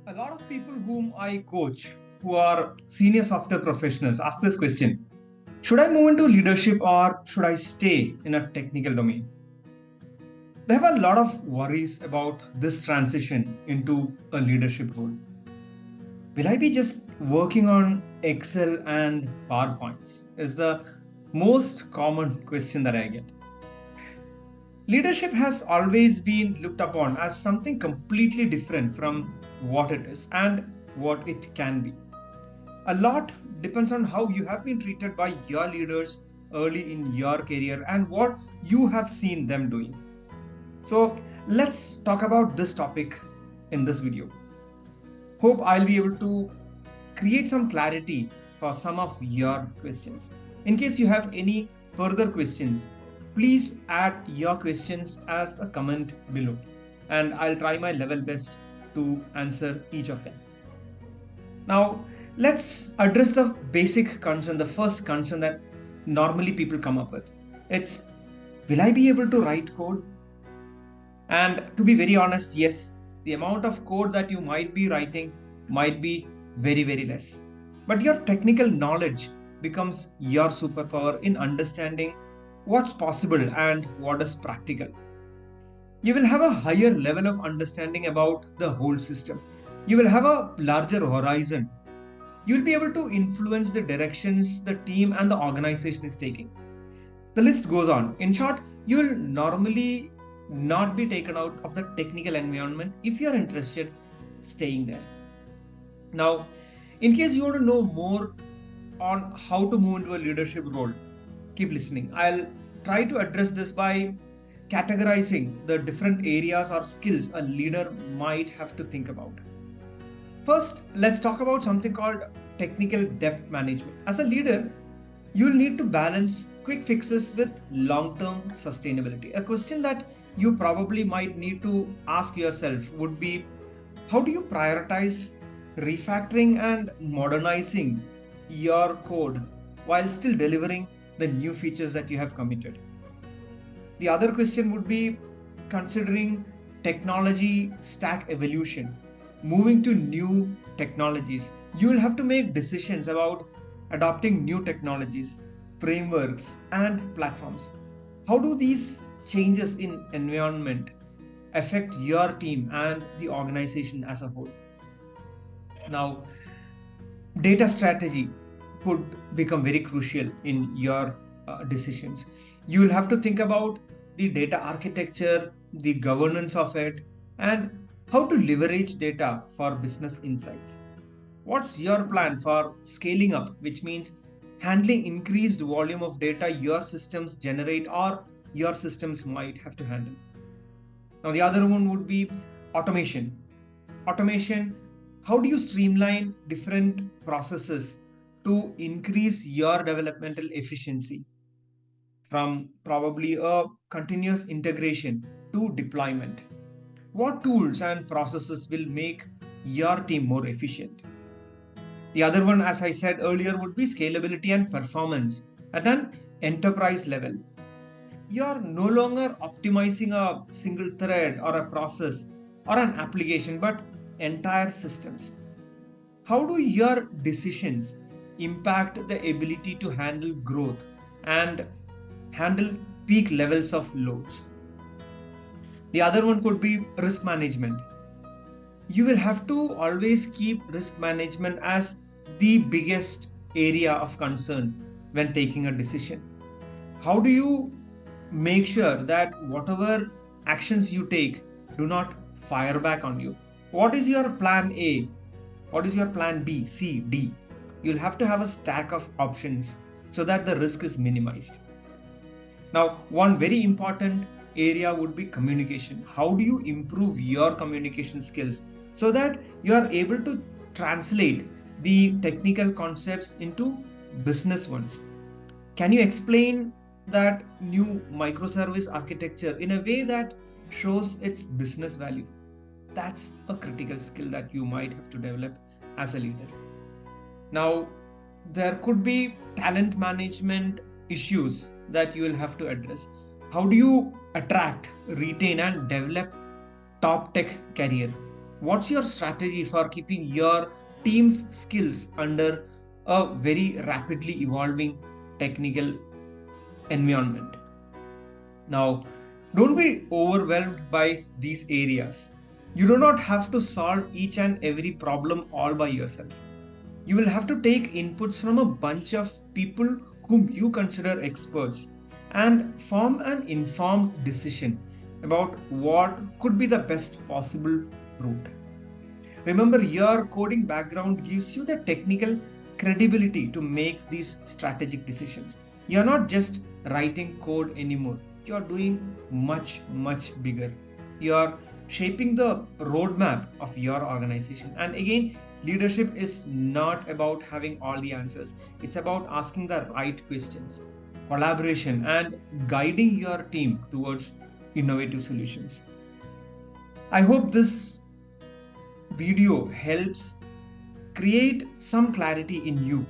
A lot of people whom I coach, who are senior software professionals, ask this question: should I move into leadership or should I stay in a technical domain? They have a lot of worries about this transition into a leadership role. Will I be just working on Excel and PowerPoints? Is the most common question that I get. Leadership has always been looked upon as something completely different from what it is and what it can be. A lot depends on how you have been treated by your leaders early in your career and what you have seen them doing. So, let's talk about this topic in this video. Hope I'll be able to create some clarity for some of your questions. In case you have any further questions, please add your questions as a comment below, and I'll try my level best to answer each of them. Now, let's address the basic concern, the first concern that normally people come up with. It's, will I be able to write code? And to be very honest, yes, the amount of code that you might be writing might be very, very less. But your technical knowledge becomes your superpower in understanding what's possible and what is practical. You will have a higher level of understanding about the whole system. You will have a larger horizon. You will be able to influence the directions the team and the organization is taking. The list goes on. In short, you will normally not be taken out of the technical environment if you are interested staying there. Now, in case you want to know more on how to move into a leadership role, keep listening. I'll try to address this by categorizing the different areas or skills a leader might have to think about. First, let's talk about something called technical depth management. As a leader, you'll need to balance quick fixes with long term sustainability. A question that you probably might need to ask yourself would be, how do you prioritize refactoring and modernizing your code while still delivering the new features that you have committed? The other question would be considering technology stack evolution, moving to new technologies. You will have to make decisions about adopting new technologies, frameworks, and platforms. How do these changes in environment affect your team and the organization as a whole? Now, data strategy could become very crucial in your decisions. You will have to think about the data architecture, the governance of it, and how to leverage data for business insights. What's your plan for scaling up, which means handling increased volume of data your systems generate or your systems might have to handle? Now, the other one would be automation. Automation, how do you streamline different processes to increase your developmental efficiency from probably a continuous integration to deployment? What tools and processes will make your team more efficient? The other one, as I said earlier, would be scalability and performance at an enterprise level. You are no longer optimizing a single thread or a process or an application, but entire systems. How do your decisions impact the ability to handle growth and handle peak levels of loads? The other one could be risk management. You will have to always keep risk management as the biggest area of concern when taking a decision. How do you make sure that whatever actions you take do not fire back on you? What is your plan A? What is your plan B, C, D? You'll have to have a stack of options so that the risk is minimized. Now, one very important area would be communication. How do you improve your communication skills so that you are able to translate the technical concepts into business ones? Can you explain that new microservice architecture in a way that shows its business value? That's a critical skill that you might have to develop as a leader. Now, there could be talent management issues that you will have to address. How do you attract, retain, and develop top tech career? What's your strategy for keeping your team's skills under a very rapidly evolving technical environment? Now, don't be overwhelmed by these areas. You do not have to solve each and every problem all by yourself. You will have to take inputs from a bunch of people whom you consider experts and form an informed decision about what could be the best possible route. Remember, your coding background gives you the technical credibility to make these strategic decisions. You're not just writing code anymore, you're doing much, much bigger. You're shaping the roadmap of your organization. And again, leadership is not about having all the answers, it's about asking the right questions, collaboration, and guiding your team towards innovative solutions. I hope this video helps create some clarity in you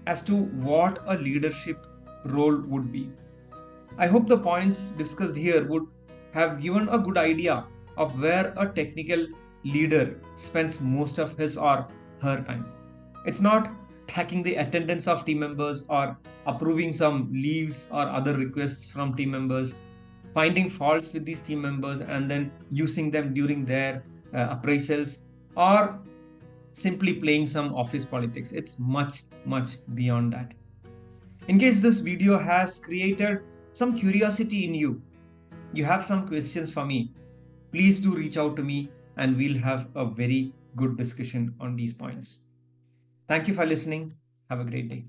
as to what a leadership role would be. I hope the points discussed here would have given a good idea of where a technical leader spends most of his or her time. It's not tracking the attendance of team members or approving some leaves or other requests from team members, finding faults with these team members and then using them during their appraisals, or simply playing some office politics. It's much, much beyond that. In case this video has created some curiosity in you, you have some questions for me, please do reach out to me and we'll have a very good discussion on these points. Thank you for listening. Have a great day.